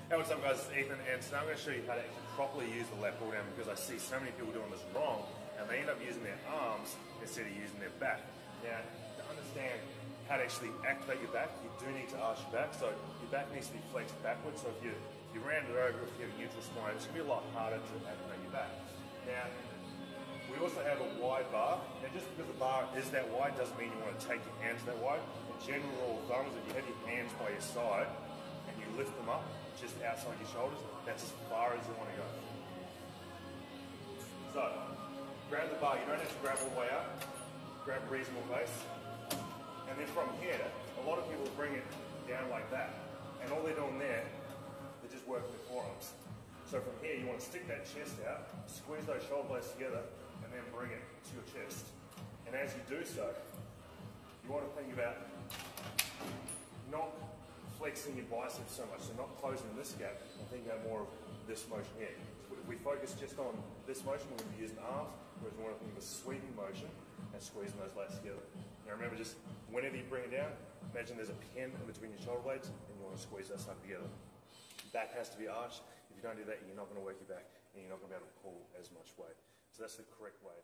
Hey, what's up guys, it's Ethan, and today I'm going to show you how to actually properly use the lat pull down, because I see so many people doing this wrong and they end up using their arms instead of using their back. Now, to understand how to actually activate your back, you do need to arch your back, so your back needs to be flexed backwards. So if you round it over, if you have a neutral spine, it's going to be a lot harder to activate your back. Now, we also have a wide bar. Now, just because the bar is that wide doesn't mean you want to take your hands that wide. In general rule of thumb is if you have your hands by your side and you lift them up just outside your shoulders, that's as far as you want to go. So, grab the bar. You don't have to grab all the way up. Grab a reasonable pace. And then from here, a lot of people bring it down like that. And all they're doing there, they're just working their forearms. So from here, you want to stick that chest out, squeeze those shoulder blades together, and then bring it to your chest. And as you do so, you want to think about not flexing your biceps so much, so not closing this gap, and think about more of this motion here. So if we focus just on this motion, we're going to be using arms, whereas we want to think of a sweeping motion and squeezing those lats together. Now remember, just whenever you bring it down, imagine there's a pin in between your shoulder blades, and you want to squeeze that stuff together. Back has to be arched. If you don't do that, you're not going to work your back, and you're not going to be able to pull as much weight. So that's the correct way